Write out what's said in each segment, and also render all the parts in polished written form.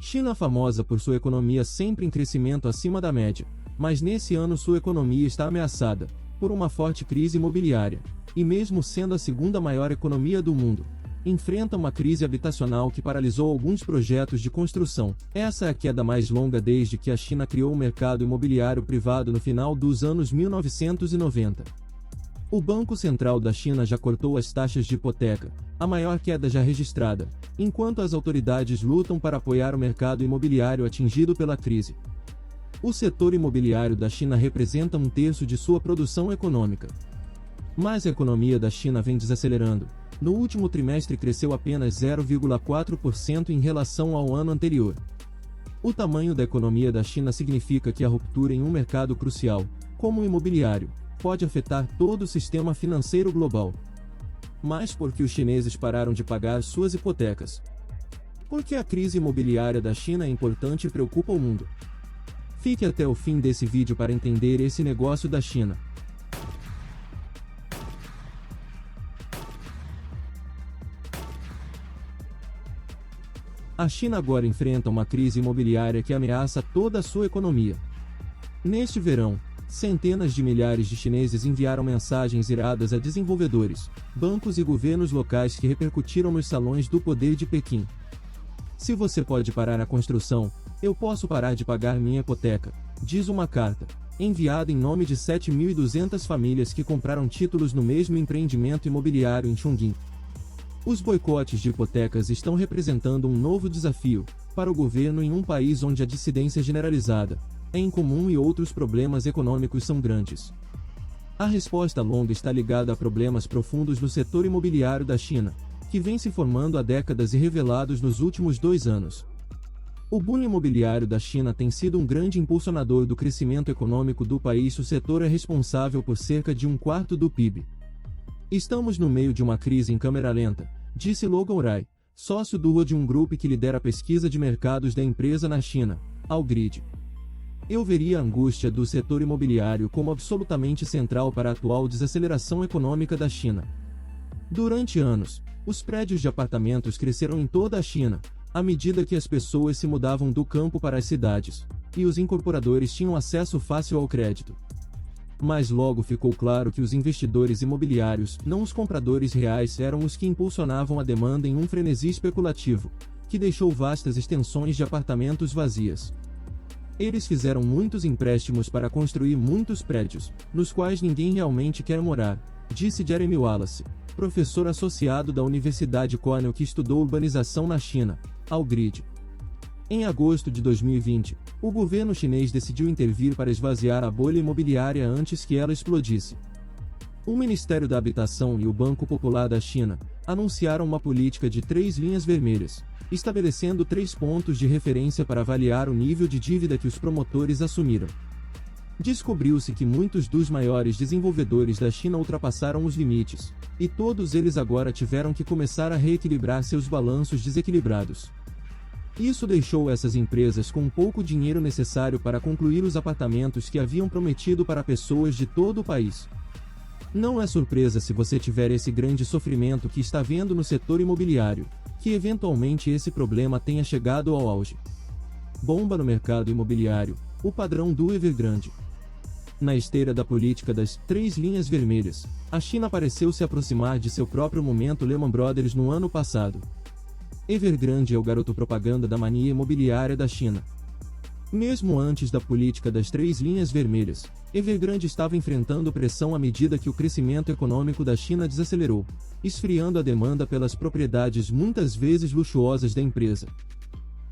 China famosa por sua economia sempre em crescimento acima da média, mas nesse ano sua economia está ameaçada por uma forte crise imobiliária, e mesmo sendo a segunda maior economia do mundo, enfrenta uma crise habitacional que paralisou alguns projetos de construção. Essa é a queda mais longa desde que a China criou o mercado imobiliário privado no final dos anos 1990. O Banco Central da China já cortou as taxas de hipoteca, a maior queda já registrada, enquanto as autoridades lutam para apoiar o mercado imobiliário atingido pela crise. O setor imobiliário da China representa 1/3 de sua produção econômica. Mas a economia da China vem desacelerando. No último trimestre cresceu apenas 0,4% em relação ao ano anterior. O tamanho da economia da China significa que a ruptura em um mercado crucial, como o imobiliário, pode afetar todo o sistema financeiro global. Mas por que os chineses pararam de pagar suas hipotecas? Porque a crise imobiliária da China é importante e preocupa o mundo. Fique até o fim desse vídeo para entender esse negócio da China. A China agora enfrenta uma crise imobiliária que ameaça toda a sua economia. Neste verão, centenas de milhares de chineses enviaram mensagens iradas a desenvolvedores, bancos e governos locais que repercutiram nos salões do poder de Pequim. Se você pode parar a construção, eu posso parar de pagar minha hipoteca, diz uma carta, enviada em nome de 7.200 famílias que compraram títulos no mesmo empreendimento imobiliário em Chongqing. Os boicotes de hipotecas estão representando um novo desafio para o governo em um país onde a dissidência generalizada é incomum e outros problemas econômicos são grandes. A resposta longa está ligada a problemas profundos no setor imobiliário da China, que vem se formando há décadas e revelados nos últimos 2 anos. O boom imobiliário da China tem sido um grande impulsionador do crescimento econômico do país. O setor é responsável por cerca de 1/4 do PIB. Estamos no meio de uma crise em câmera lenta, disse Logan Rai, sócio de um grupo que lidera a pesquisa de mercados da empresa na China, Algrid. Eu veria a angústia do setor imobiliário como absolutamente central para a atual desaceleração econômica da China. Durante anos, os prédios de apartamentos cresceram em toda a China, à medida que as pessoas se mudavam do campo para as cidades, e os incorporadores tinham acesso fácil ao crédito. Mas logo ficou claro que os investidores imobiliários, não os compradores reais, eram os que impulsionavam a demanda em um frenesi especulativo, que deixou vastas extensões de apartamentos vazias. Eles fizeram muitos empréstimos para construir muitos prédios, nos quais ninguém realmente quer morar, disse Jeremy Wallace, professor associado da Universidade Cornell que estudou urbanização na China, Algrid. Em agosto de 2020, o governo chinês decidiu intervir para esvaziar a bolha imobiliária antes que ela explodisse. O Ministério da Habitação e o Banco Popular da China anunciaram uma política de 3 linhas vermelhas, estabelecendo 3 pontos de referência para avaliar o nível de dívida que os promotores assumiram. Descobriu-se que muitos dos maiores desenvolvedores da China ultrapassaram os limites, e todos eles agora tiveram que começar a reequilibrar seus balanços desequilibrados. Isso deixou essas empresas com pouco dinheiro necessário para concluir os apartamentos que haviam prometido para pessoas de todo o país. Não é surpresa se você tiver esse grande sofrimento que está vendo no setor imobiliário, que eventualmente esse problema tenha chegado ao auge. Bomba no mercado imobiliário, o padrão do Evergrande. Na esteira da política das 3 linhas vermelhas, a China pareceu se aproximar de seu próprio momento Lehman Brothers no ano passado. Evergrande é o garoto propaganda da mania imobiliária da China. Mesmo antes da política das 3 linhas vermelhas, Evergrande estava enfrentando pressão à medida que o crescimento econômico da China desacelerou, esfriando a demanda pelas propriedades muitas vezes luxuosas da empresa.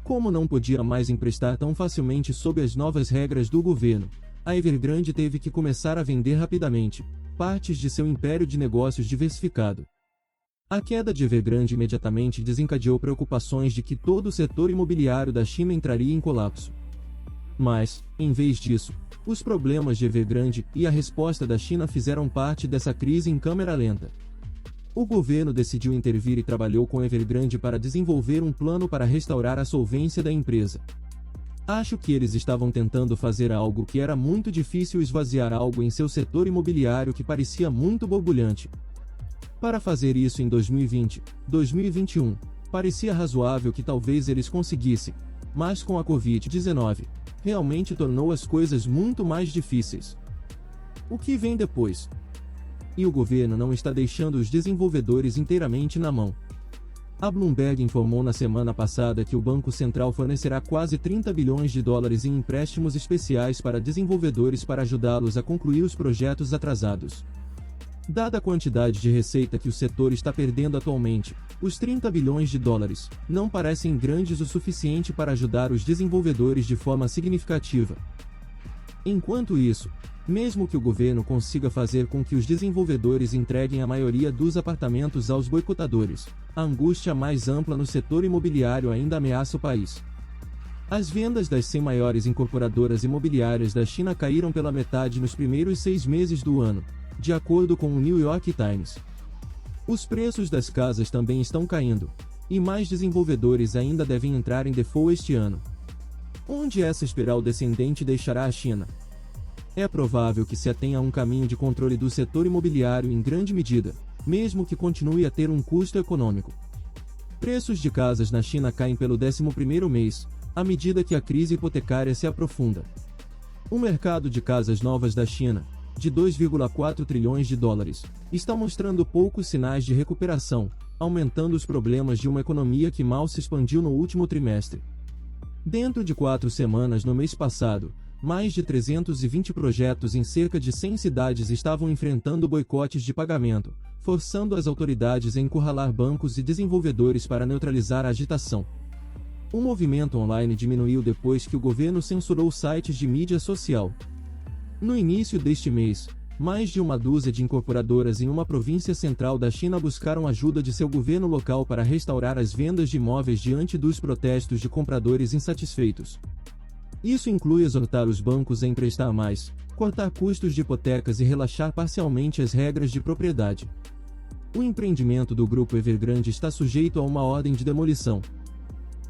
Como não podia mais emprestar tão facilmente sob as novas regras do governo, a Evergrande teve que começar a vender rapidamente partes de seu império de negócios diversificado. A queda de Evergrande imediatamente desencadeou preocupações de que todo o setor imobiliário da China entraria em colapso. Mas, em vez disso, os problemas de Evergrande e a resposta da China fizeram parte dessa crise em câmera lenta. O governo decidiu intervir e trabalhou com Evergrande para desenvolver um plano para restaurar a solvência da empresa. Acho que eles estavam tentando fazer algo que era muito difícil: esvaziar algo em seu setor imobiliário que parecia muito borbulhante. Para fazer isso em 2020, 2021, parecia razoável que talvez eles conseguissem, mas com a Covid-19, realmente tornou as coisas muito mais difíceis. O que vem depois? E o governo não está deixando os desenvolvedores inteiramente na mão. A Bloomberg informou na semana passada que o Banco Central fornecerá quase 30 bilhões de dólares em empréstimos especiais para desenvolvedores para ajudá-los a concluir os projetos atrasados. Dada a quantidade de receita que o setor está perdendo atualmente, os 30 bilhões de dólares não parecem grandes o suficiente para ajudar os desenvolvedores de forma significativa. Enquanto isso, mesmo que o governo consiga fazer com que os desenvolvedores entreguem a maioria dos apartamentos aos boicotadores, a angústia mais ampla no setor imobiliário ainda ameaça o país. As vendas das 100 maiores incorporadoras imobiliárias da China caíram pela metade nos primeiros 6 meses do ano, de acordo com o New York Times. Os preços das casas também estão caindo, e mais desenvolvedores ainda devem entrar em default este ano. Onde essa espiral descendente deixará a China? É provável que se atenha a um caminho de controle do setor imobiliário em grande medida, mesmo que continue a ter um custo econômico. Preços de casas na China caem pelo 11º mês, à medida que a crise hipotecária se aprofunda. O mercado de casas novas da China, de 2,4 trilhões de dólares, está mostrando poucos sinais de recuperação, aumentando os problemas de uma economia que mal se expandiu no último trimestre. Dentro de 4 semanas no mês passado, mais de 320 projetos em cerca de 100 cidades estavam enfrentando boicotes de pagamento, forçando as autoridades a encurralar bancos e desenvolvedores para neutralizar a agitação. O movimento online diminuiu depois que o governo censurou sites de mídia social. No início deste mês, mais de uma dúzia de incorporadoras em uma província central da China buscaram ajuda de seu governo local para restaurar as vendas de imóveis diante dos protestos de compradores insatisfeitos. Isso inclui exortar os bancos a emprestar mais, cortar custos de hipotecas e relaxar parcialmente as regras de propriedade. O empreendimento do grupo Evergrande está sujeito a uma ordem de demolição.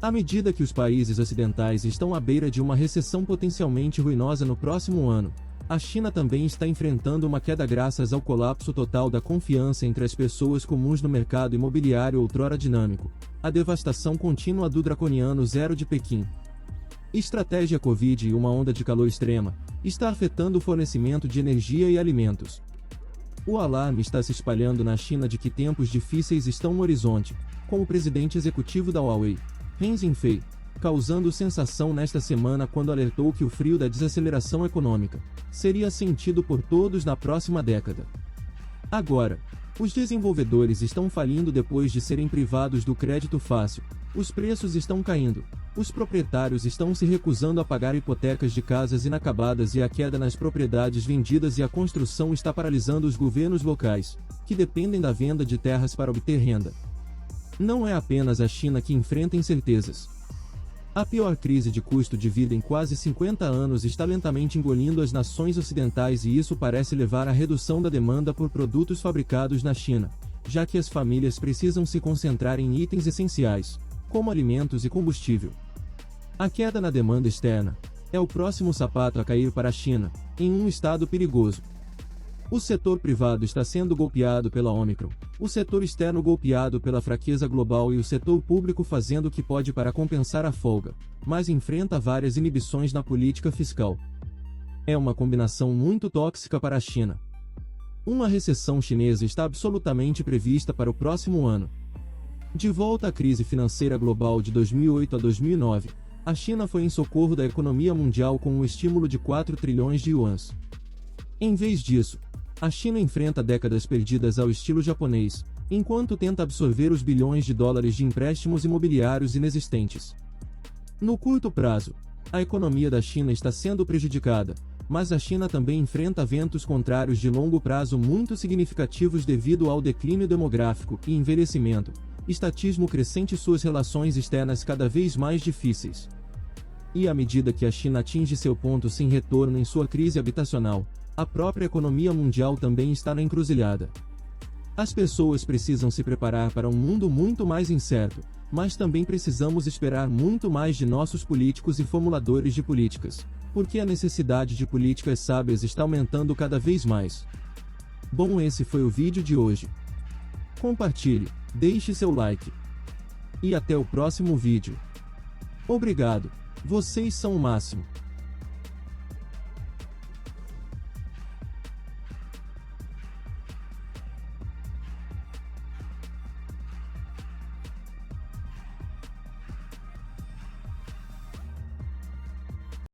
À medida que os países ocidentais estão à beira de uma recessão potencialmente ruinosa no próximo ano, a China também está enfrentando uma queda graças ao colapso total da confiança entre as pessoas comuns no mercado imobiliário outrora dinâmico, a devastação contínua do draconiano Zero de Pequim. Estratégia Covid e uma onda de calor extrema está afetando o fornecimento de energia e alimentos. O alarme está se espalhando na China de que tempos difíceis estão no horizonte, com o presidente executivo da Huawei, Ren Zhengfei, causando sensação nesta semana quando alertou que o frio da desaceleração econômica seria sentido por todos na próxima década. Agora, os desenvolvedores estão falindo depois de serem privados do crédito fácil, os preços estão caindo, os proprietários estão se recusando a pagar hipotecas de casas inacabadas e a queda nas propriedades vendidas e a construção está paralisando os governos locais, que dependem da venda de terras para obter renda. Não é apenas a China que enfrenta incertezas. A pior crise de custo de vida em quase 50 anos está lentamente engolindo as nações ocidentais e isso parece levar à redução da demanda por produtos fabricados na China, já que as famílias precisam se concentrar em itens essenciais, como alimentos e combustível. A queda na demanda externa é o próximo sapato a cair para a China, em um estado perigoso. O setor privado está sendo golpeado pela Omicron, o setor externo golpeado pela fraqueza global e o setor público fazendo o que pode para compensar a folga, mas enfrenta várias inibições na política fiscal. É uma combinação muito tóxica para a China. Uma recessão chinesa está absolutamente prevista para o próximo ano. De volta à crise financeira global de 2008 a 2009, a China foi em socorro da economia mundial com um estímulo de 4 trilhões de yuans. Em vez disso, a China enfrenta décadas perdidas ao estilo japonês, enquanto tenta absorver os bilhões de dólares de empréstimos imobiliários inexistentes. No curto prazo, a economia da China está sendo prejudicada, mas a China também enfrenta ventos contrários de longo prazo muito significativos devido ao declínio demográfico e envelhecimento, estatismo crescente e suas relações externas cada vez mais difíceis. E à medida que a China atinge seu ponto sem retorno em sua crise habitacional, a própria economia mundial também está na encruzilhada. As pessoas precisam se preparar para um mundo muito mais incerto, mas também precisamos esperar muito mais de nossos políticos e formuladores de políticas, porque a necessidade de políticas sábias está aumentando cada vez mais. Bom, esse foi o vídeo de hoje. Compartilhe, deixe seu like. E até o próximo vídeo. Obrigado. Vocês são o máximo.